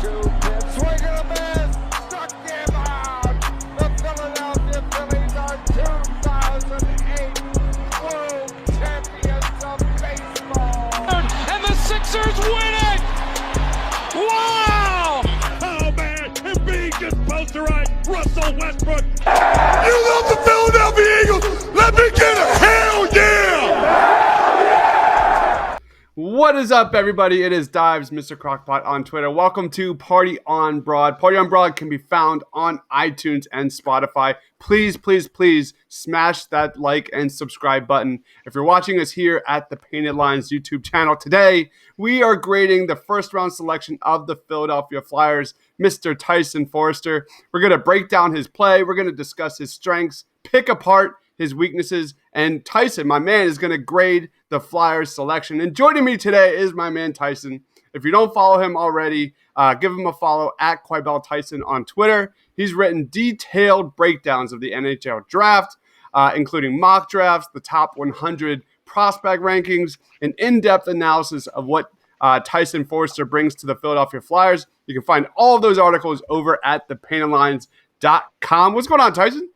Swing and a miss. Struck him out. The Philadelphia Phillies are 2008 World Champions of Baseball. And the Sixers win it! Wow! Oh man, Embiid just posterized Russell Westbrook. You love the Philadelphia Eagles. Let me get a hell yeah! What is up, everybody? It is Dives, Mr. Crockpot on Twitter. Welcome to Party on Broad. Party on Broad can be found on iTunes and Spotify. Please, please, please smash that like and subscribe button. If you're watching us here at the Painted Lines YouTube channel today, we are grading the first round selection of the Philadelphia Flyers, Mr. Tyson Foerster. We're going to break down his play. We're going to discuss his strengths, pick apart his weaknesses, and Tyson, my man, is going to grade the Flyers selection. And joining me today is my man Tyson. If you don't follow him already, give him a follow at Quibell Tyson on Twitter. He's written detailed breakdowns of the NHL draft, including mock drafts, the top 100 prospect rankings, an in-depth analysis of what Tyson Foerster brings to the Philadelphia Flyers. You can find all of those articles over at thepaintedlines.com. What's going on, Tyson?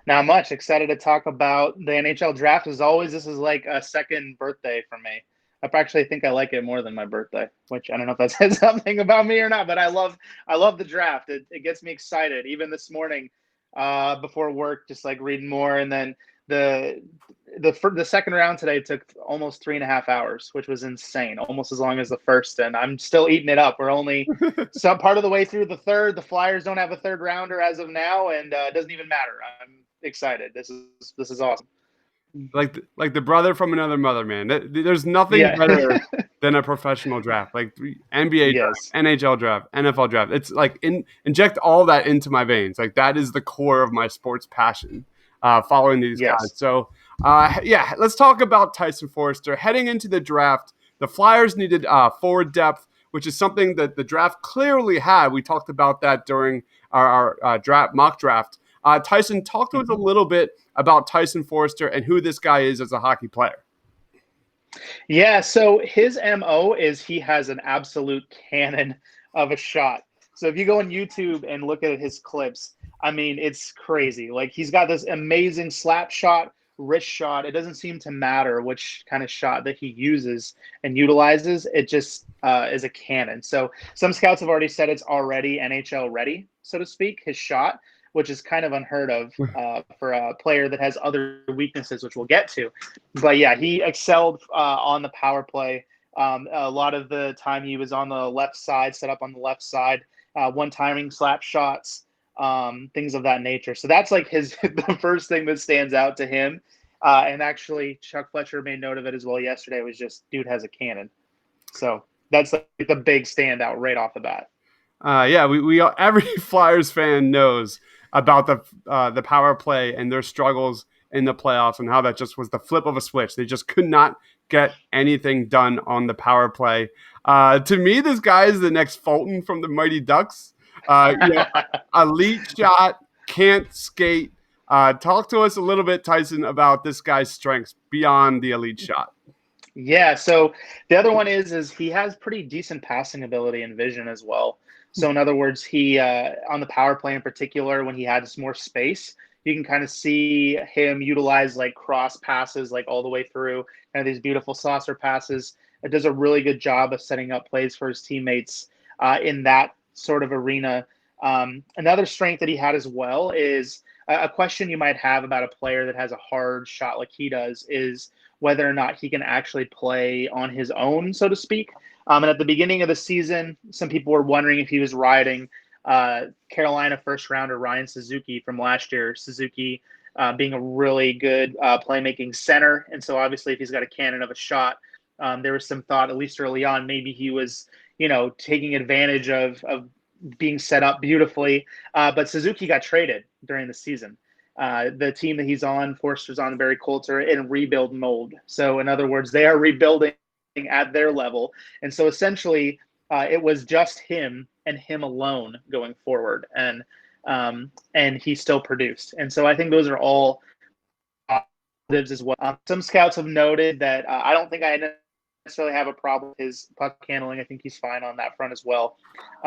Not much. Excited to talk about the NHL draft. As always, this is like a second birthday for me. I actually think I like it more than my birthday, which I don't know if that says something about me or not, but I love the draft. It gets me excited. Even this morning before work, just like reading more. And then the second round today took almost 3.5 hours, which was insane, almost as long as the first. And I'm still eating it up. We're only some part of the way through the third. The Flyers don't have a third rounder as of now, and it doesn't even matter. I'm excited. This is awesome. Like the brother from another mother, man. There's nothing better than a professional draft, like NBA draft, NHL draft, NFL draft. It's like inject all that into my veins. Like that is the core of my sports passion. Following these guys. So, let's talk about Tyson Foerster. Heading into the draft, the Flyers needed forward depth, which is something that the draft clearly had. We talked about that during our mock draft. Tyson, talk to us a little bit about Tyson Foerster and who this guy is as a hockey player. Yeah, so his MO is he has an absolute cannon of a shot. So if you go on YouTube and look at his clips, I mean, it's crazy. Like he's got this amazing slap shot, wrist shot. It doesn't seem to matter which kind of shot that he uses and utilizes. It just is a cannon. So some scouts have already said it's already NHL ready, so to speak, his shot, which is kind of unheard of for a player that has other weaknesses, which we'll get to. But yeah, he excelled on the power play. A lot of the time he was on the left side, set up on the left side, one-timing slap shots, things of that nature. So that's like the first thing that stands out to him. And actually, Chuck Fletcher made note of it as well yesterday. It was just, dude has a cannon. So that's like the big standout right off the bat. We every Flyers fan knows about the power play and their struggles in the playoffs and how that just was the flip of a switch. They just could not get anything done on the power play. To me, this guy is the next Fulton from the Mighty Ducks. Elite shot, can't skate. Talk to us a little bit, Tyson, about this guy's strengths beyond the elite shot. Yeah, so the other one is he has pretty decent passing ability and vision as well. So in other words, he on the power play in particular, when he has more space, you can kind of see him utilize like cross passes like all the way through, and these beautiful saucer passes. It does a really good job of setting up plays for his teammates in that sort of arena. Another strength that he had as well is a question you might have about a player that has a hard shot like he does is whether or not he can actually play on his own, so to speak. And at the beginning of the season, some people were wondering if he was riding Carolina first rounder Ryan Suzuki from last year. Suzuki being a really good playmaking center. And so obviously if he's got a cannon of a shot, there was some thought, at least early on, maybe he was, taking advantage of being set up beautifully. But Suzuki got traded during the season. The team that he's on, Forster's on, Barry Coulter, in rebuild mode. So in other words, they are rebuilding at their level. And so essentially it was just him and him alone going forward. And he still produced. And so I think those are all positives as well. Some scouts have noted that I don't think I necessarily have a problem with his puck handling. I think he's fine on that front as well.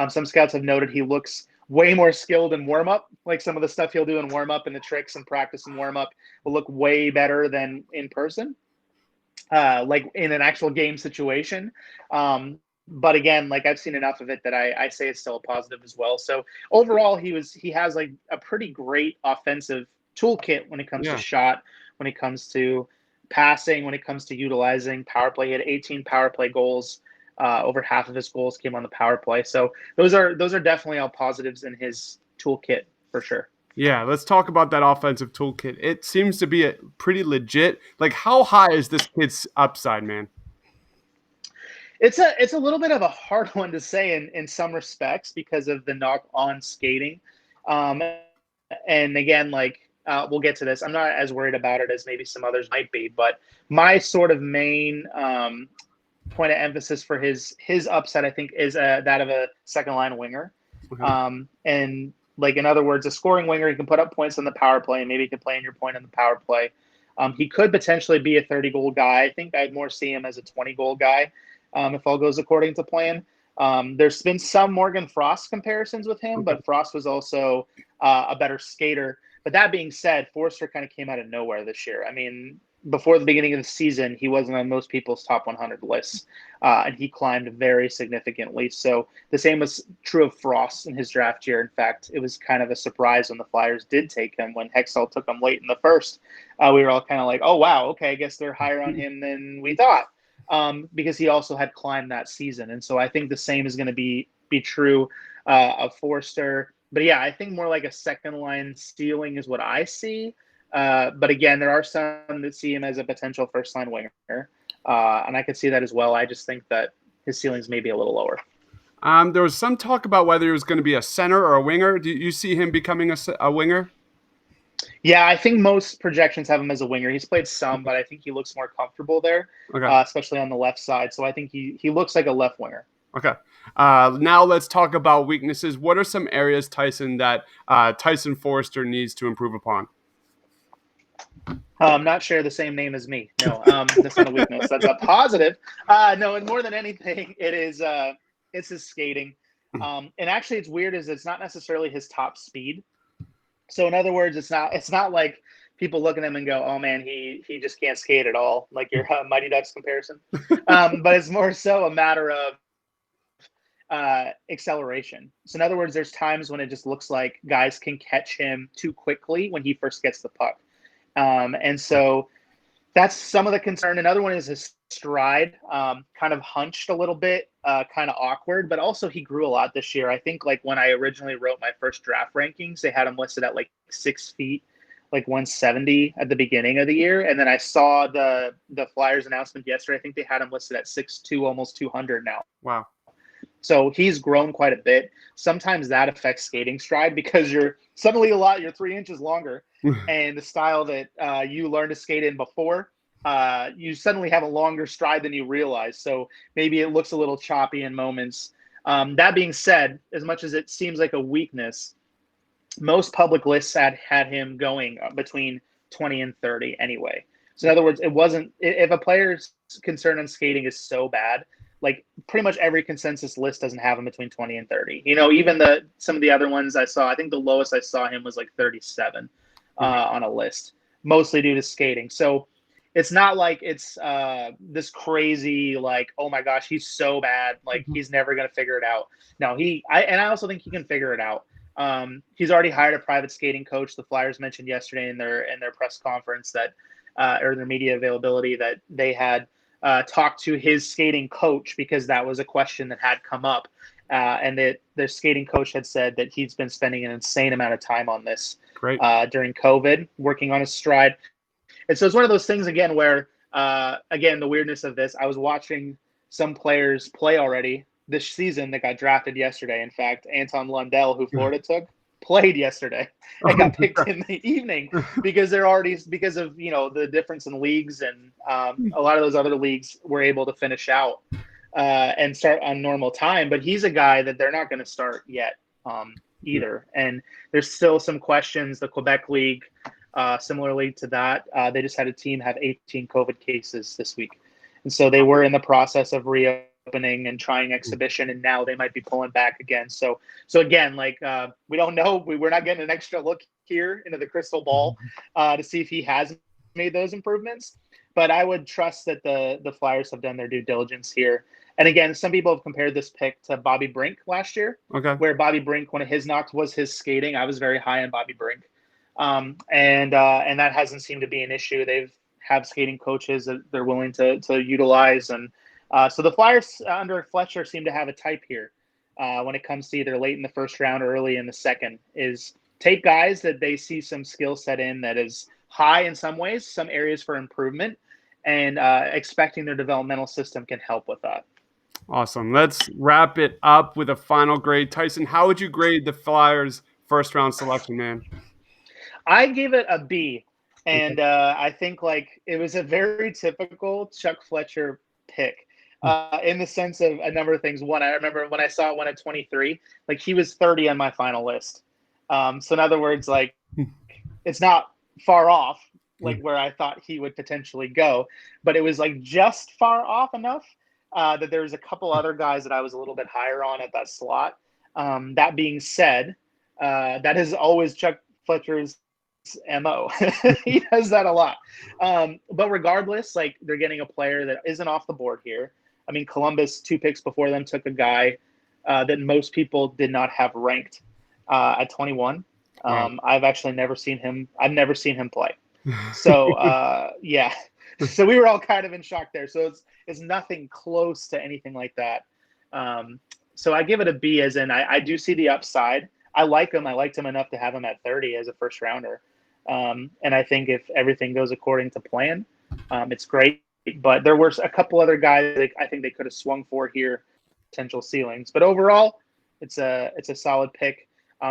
Some scouts have noted he looks way more skilled in warm-up. Like some of the stuff he'll do in warm-up and the tricks and practice in warm-up will look way better than in person, like in an actual game situation. But again, like I've seen enough of it that I say it's still a positive as well. So overall, he has like a pretty great offensive toolkit when it comes to shot, when it comes to passing, when it comes to utilizing power play. He had 18 power play goals. Over half of his goals came on the power play. So those are definitely all positives in his toolkit for sure. Yeah, let's talk about that offensive toolkit. It seems to be pretty legit. Like, how high is this kid's upside, man? It's a little bit of a hard one to say in some respects because of the knock on skating. And again, like we'll get to this. I'm not as worried about it as maybe some others might be, but my sort of main point of emphasis for his upside, I think, is that of a second line winger. Okay. And like, in other words, a scoring winger, he can put up points on the power play and maybe he can play in your point on the power play. He could potentially be a 30-goal guy. I think I'd more see him as a 20-goal guy. If all goes according to plan. There's been some Morgan Frost comparisons with him, but Frost was also a better skater. But that being said, Foerster kind of came out of nowhere this year. I mean, before the beginning of the season, he wasn't on most people's top 100 lists, and he climbed very significantly. So the same was true of Frost in his draft year. In fact, it was kind of a surprise when the Flyers did take him. When Hextall took him late in the first, we were all kind of like, oh, wow, okay, I guess they're higher on him than we thought. Because he also had climbed that season. And so I think the same is going to be true of Foerster. But yeah, I think more like a second line stealing is what I see. But again, there are some that see him as a potential first line winger. And I could see that as well. I just think that his ceilings may be a little lower. There was some talk about whether he was going to be a center or a winger. Do you see him becoming a winger? Yeah, I think most projections have him as a winger. He's played some, but I think he looks more comfortable there, especially on the left side. So I think he looks like a left winger. Okay. Now let's talk about weaknesses. What are some areas, Tyson, that Tyson Foerster needs to improve upon? Not share the same name as me. No, that's not a weakness. That's a positive. No, and more than anything, it's his skating. And actually, it's weird is it's not necessarily his top speed. So in other words, it's not like people look at him and go, oh man, he just can't skate at all, like your Mighty Ducks comparison. But it's more so a matter of acceleration. So in other words, there's times when it just looks like guys can catch him too quickly when he first gets the puck. And so that's some of the concern. Another one is his stride, kind of hunched a little bit, kind of awkward, but also he grew a lot this year. I think like when I originally wrote my first draft rankings, they had him listed at like 6 feet, like 170 at the beginning of the year. And then I saw the Flyers announcement yesterday. I think they had him listed at 6'2", almost 200 now. Wow. So he's grown quite a bit. Sometimes that affects skating stride because you're 3 inches longer and the style that you learned to skate in before, you suddenly have a longer stride than you realize. So maybe it looks a little choppy in moments. That being said, as much as it seems like a weakness, most public lists had him going between 20 and 30 anyway. So in other words, it wasn't, if a player's concern on skating is so bad, like pretty much every consensus list doesn't have him between 20 and 30. You know, even some of the other ones I saw, I think the lowest I saw him was like 37 on a list, mostly due to skating. So it's not like it's this crazy, like, oh my gosh, he's so bad, like he's never going to figure it out. No, I also think he can figure it out. He's already hired a private skating coach. The Flyers mentioned yesterday in their press conference that, or their media availability, that they had talked to his skating coach because that was a question that had come up. And that their skating coach had said that he's been spending an insane amount of time on this during COVID, working on his stride. And so it's one of those things, again, where, again, the weirdness of this, I was watching some players play already this season that got drafted yesterday. In fact, Anton Lundell, who Florida took, played yesterday and got picked in the evening because of, you know, the difference in leagues, and a lot of those other leagues were able to finish out and start on normal time. But he's a guy that they're not going to start yet either. And there's still some questions. The Quebec League, similarly to that, they just had a team have 18 COVID cases this week. And so they were in the process of reopening and trying exhibition, and now they might be pulling back again. So again, like we don't know. We're not getting an extra look here into the crystal ball to see if he has made those improvements. But I would trust that the Flyers have done their due diligence here. And again, some people have compared this pick to Bobby Brink last year, where Bobby Brink, one of his knocks was his skating. I was very high on Bobby Brink, and that hasn't seemed to be an issue. They've have skating coaches that they're willing to utilize, and so the Flyers under Fletcher seem to have a type here when it comes to either late in the first round or early in the second. Is take guys that they see some skill set in that is high in some ways, some areas for improvement, and expecting their developmental system can help with that. Awesome. Let's wrap it up with a final grade. Tyson, how would you grade the Flyers' first round selection, man? I gave it a B. And I think like it was a very typical Chuck Fletcher pick in the sense of a number of things. One, I remember when I saw one at 23, like he was 30 on my final list. So in other words, like it's not far off, like where I thought he would potentially go, but it was like just far off enough that there was a couple other guys that I was a little bit higher on at that slot. That being said, that is always Chuck Fletcher's MO. He does that a lot. But regardless, like they're getting a player that isn't off the board here. I mean, Columbus 2 picks before them took a guy that most people did not have ranked at 21. I've actually never seen him. I've never seen him play. So yeah. So we were all kind of in shock there. So it's nothing close to anything like that. So I give it a B, as in I do see the upside. I like him. I liked him enough to have him at 30 as a first rounder. And I think if everything goes according to plan, it's great. But there were a couple other guys that I think they could have swung for here, potential ceilings. But overall, it's a solid pick.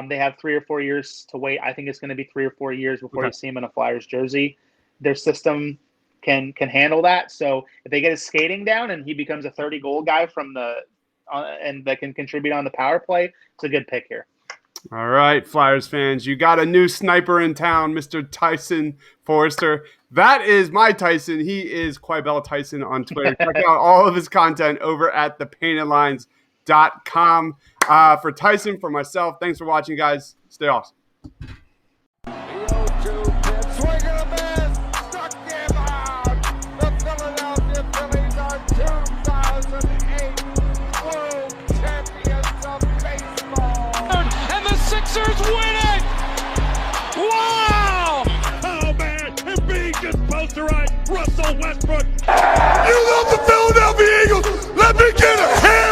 They have 3 or 4 years to wait. I think it's going to be 3 or 4 years before you see him in a Flyers jersey. Their system can handle that. So if they get his skating down and he becomes a 30-goal guy from and that can contribute on the power play, it's a good pick here. All right, Flyers fans, you got a new sniper in town, Mr. Tyson Foerster. That is my Tyson. He is Quibell Tyson on Twitter. Check out all of his content over at thepaintedlines.com. For Tyson, for myself, thanks for watching, guys. Stay awesome. The 0-2 pitch, swing and a miss, struck him out. The Philadelphia Phillies are 2008 World Champions of Baseball. And the Sixers win it! Wow! Oh man, and being just posterized, Russell Westbrook. You love the Philadelphia Eagles. Let me get a hell